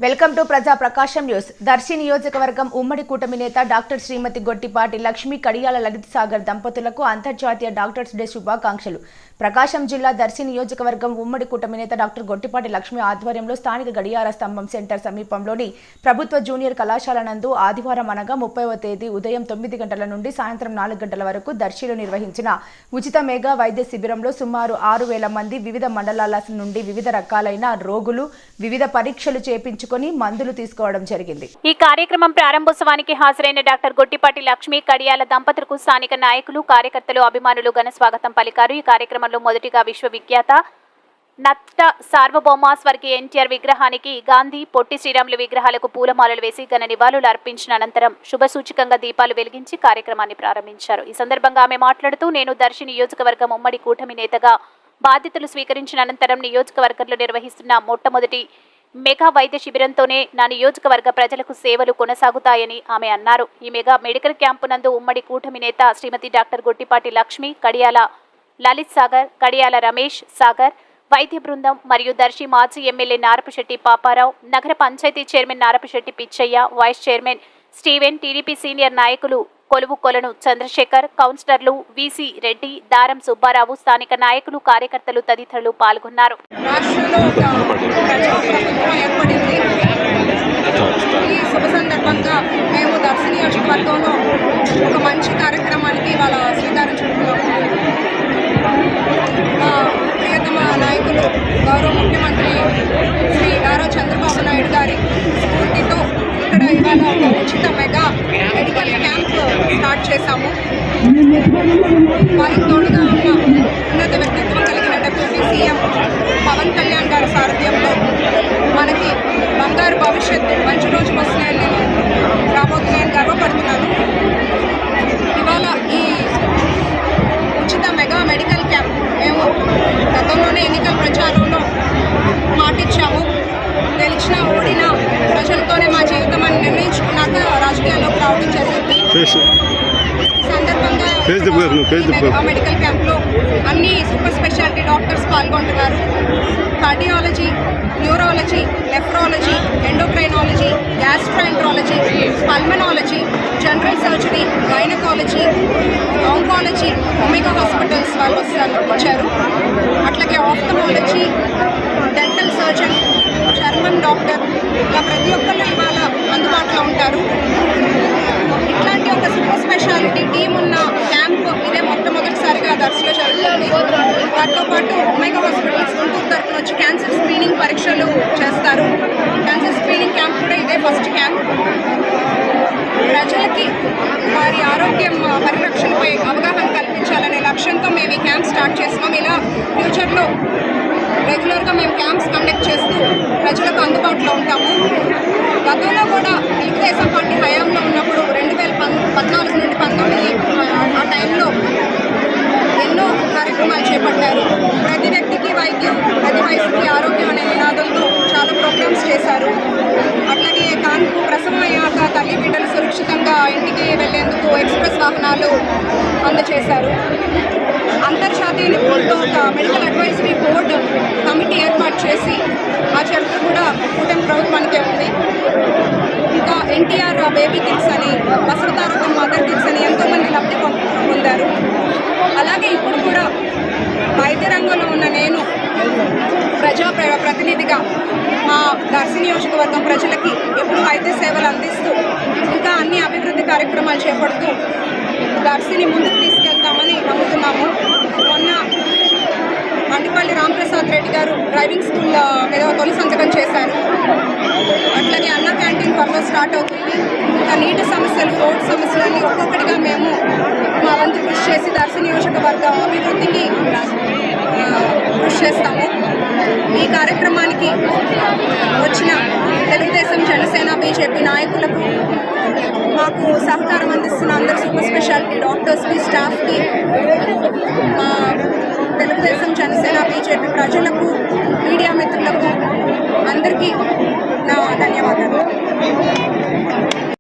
Welcome to ప్రజా ప్రకాశం news. Darsi నియోజకవర్గం ఉమ్మడి కూటమి నేత డాక్టర్ శ్రీమతి గొట్టిపాటి లక్ష్మి కడియాల లలిత్ సాగర్ దంపతులకు అంతర్జాతీయ డాక్టర్స్ డే శుభాకాంక్షలు. ప్రకాశం జిల్లా దర్శి నియోజకవర్గం ఉమ్మడి కూటమి నేత డాక్టర్ గొట్టిపాటి లక్ష్మి ఆధ్వర్యంలో స్థానిక గడియార స్తంభం సెంటర్ సమీపంలోని ప్రభుత్వ జూనియర్ కళాశాల నందు ఆదివారం అనగా 30వ తేదీ ఉదయం 9 గంటల నుండి సాయంత్రం 4 గంటల వరకు దర్శిలో నిర్వహించిన ఉచిత మెగా వైద్య శిబిరంలో సుమారు 6,000 మంది వివిధ మండలాల నుండి వివిధ రకాలైన రోగులు వివిధ పరీక్షలు చేపించుకుని మందులు తీసుకోవడం జరిగింది. ఈ కార్యక్రమం ప్రారంభోత్సవానికి హాజరైన డాక్టర్ గొట్టిపాటి లక్ష్మి కడియాల దంపతులకు స్థానిక నాయకులు, కార్యకర్తలు, అభిమానులు ఘన స్వాగతం పలికారు. ఈ కార్యక్రమంలో మొదటిగా విశ్వవిఖ్యాత నట్ట సార్వభౌమ స్వర్గీయ ఎన్టీఆర్ విగ్రహానికి, గాంధీ, పొట్టి శ్రీరాములు విగ్రహాలకు పూలమాలలు వేసి ఘన నివాళులు అర్పించిన అనంతరం శుభసూచకంగా దీపాలు వెలిగించి కార్యక్రమాన్ని ప్రారంభించారు. ఈ సందర్భంగా ఆమె మాట్లాడుతూ, నేను దర్శి నియోజకవర్గం ఉమ్మడి కూటమి నేతగా బాధ్యతలు స్వీకరించిన అనంతరం నియోజకవర్గంలో నిర్వహిస్తున్న మొట్టమొదటి మెగా వైద్య శిబిరంతోనే నా నియోజకవర్గ ప్రజలకు సేవలు కొనసాగుతాయని ఆమె అన్నారు. ఈ మెగా మెడికల్ క్యాంపు నందు ఉమ్మడి కూటమి నేత శ్రీమతి డాక్టర్ గొట్టిపాటి లక్ష్మి, కడియాల లలిత్ సాగర్, కడియాల రమేష్ సాగర్ వైద్య బృందం మరియు దర్శి మాజీ ఎమ్మెల్యే నారపశెట్టి పాపారావు, నగర panchayat chairman Narapasetti Pichaiah, vice chairman Steven, TDP senior నాయకులు కొలువు కొలను చంద్రశేఖర్, కౌన్సిలర్లు వీసీ రెడ్డి, దారం సుబ్బారావు, స్థానిక నాయకులు, కార్యకర్తలు తదితరులు పాల్గొన్నారు. ఈ శుభ సందర్భంగా మేము దర్శి నియోజకవర్గంలో ఒక మంచి కార్యక్రమానికి ఇవాళ శ్రీకారం చుట్టుకున్నాము. మా ప్రియతమ నాయకులు గౌరవ ముఖ్యమంత్రి శ్రీ నారా చంద్రబాబు నాయుడు గారి స్ఫూర్తితో ఇక్కడ ఇవాళ ఒక ఉచిత మెగా మెడికల్ క్యాంప్ స్టార్ట్ చేశాము. వారికి తోడుగా ఉన్న ఉన్నత వ్యక్తిత్వం కలిగిన డిప్యూటీ సీఎం పవన్ కళ్యాణ్ గారి సారథ్యంలో మనకి బంగారు భవిష్యత్తు, మంచి రోజులు వస్తున్నాయని నేను రాబోతున్నాయని గర్వపడుతున్నాను. ఇవాళ ఈ ఉచిత మెగా మెడికల్ క్యాంప్ మేము గతంలోనే ఎన్నికల ప్రచారంలో మాటిచ్చాము. గెలిచినా ఓడినా ప్రజలతోనే మా జీవితం అని నిర్ణయించుకున్నాక రాజకీయాల్లోకి రావడం జరిగింది. సందర్భంగా మెడికల్ క్యాంప్లో అన్ని సూపర్ స్పెషాలిటీ డాక్టర్స్ పాల్గొంటున్నారు. Cardiology, neurology, nephrology, endocrinology, gastroenterology, pulmonology, general surgery, gynaecology, oncology, omega hospitals వాళ్ళు వచ్చారు. అట్లాగే ఆఫ్థమాలజీ, డెంటల్ సర్జన్, చర్మం డాక్టర్, ఇలా ప్రతి ఒక్కళ్ళు ఇవాళ అందుబాటులో ఉంటారు. ఇట్లాంటి ఒక సూపర్ స్పెషాలిటీ టీమ్ ఉన్న క్యాంప్ ఇదే మొట్టమొదటిసారిగా దర్శిలో జరుగుతుంది. వాటితో పాటు ఒమేగా హాస్పిటల్స్ గుంటూరు తరఫున వచ్చి క్యాన్సర్ స్క్రీనింగ్ పరీక్షలు చేస్తారు. క్యాన్సర్ స్క్రీనింగ్ క్యాంప్ కూడా ఇదే ఫస్ట్ క్యాంప్. ప్రజలకి వారి ఆరోగ్యం పరిరక్షణపై అవగాహన కల్పించాలనే లక్ష్యంతో మేము ఈ క్యాంప్ స్టార్ట్ చేస్తున్నాం. ఇలా ఫ్యూచర్లో రెగ్యులర్గా మేము క్యాంప్స్ కండక్ట్ చేస్తూ ప్రజలకు అందుబాటులో ఉంటాము. గతంలో కూడా తెలుగుదేశం పార్టీ హయాంలో ఉన్నప్పుడు 2014 నుండి 19 ఆ టైంలో ఎన్నో కార్యక్రమాలు చేపట్టారు. ప్రతి వ్యక్తికి వైద్యం, ప్రతి వయసుకి ఆరోగ్యం అనే నినాదంతో చాలా ప్రోగ్రామ్స్ చేశారు. అట్లాగే కాన్పు, ప్రసవం అయ్యాక తల్లి బిడ్డలు సురక్షితంగా ఇంటికి వెళ్లేందుకు ఎక్స్ప్రెస్ వాహనాలు అందజేశారు. అంతర్జాతీయ నిపుణులతో ఒక మెడికల్ అడ్వైజరీ బోర్డు కమిటీ ఏర్పాటు చేసి ఆ చరిత్ర కూడా కూటమి ప్రభుత్వానికే ఉంది. ఇంకా ఎన్టీఆర్ బేబీ కిట్స్ అని, బసవతారకం మదర్ కిట్స్ అని ఎంతోమంది లబ్ధి పొందారు. అలాగే ఇప్పుడు కూడా వైద్య రంగంలో ఉన్న నేను ప్రతినిధిగా మా దర్శి నియోజకవర్గం ప్రజలకి ఎప్పుడు వైద్య సేవలు అందిస్తూ ఇంకా అన్ని అభివృద్ధి కార్యక్రమాలు చేపడుతూ దర్శిని ముందుకు తీసుకెళ్తామని నమ్ముతున్నాము. మొన్న మండిపల్లి రాంప్రసాద్ రెడ్డి గారు డ్రైవింగ్ స్కూల్ మీద తొలి సంతకం చేశారు. అట్లాగే అన్న క్యాంటీన్ త్వరలో స్టార్ట్ అవుతుంది. ఇంకా నీటి సమస్యలు, రోడ్డు సమస్యలన్నీ ఒక్కొక్కటిగా మేము మా వంతు కృషి చేసి దర్శి నియోజకవర్గం అభివృద్ధికి కృషి చేస్తాము. ఈ కార్యక్రమానికి వచ్చిన తెలుగుదేశం, జనసేన, బీజేపీ నాయకులకు, మాకు సహకారం అందిస్తున్న అందరు సూపర్ స్పెషాలిటీ డాక్టర్స్కి, స్టాఫ్కి, మా తెలుగుదేశం, జనసేన, బీజేపీ ప్రజలకు, మీడియా మిత్రులకు అందరికీ నా ధన్యవాదాలు.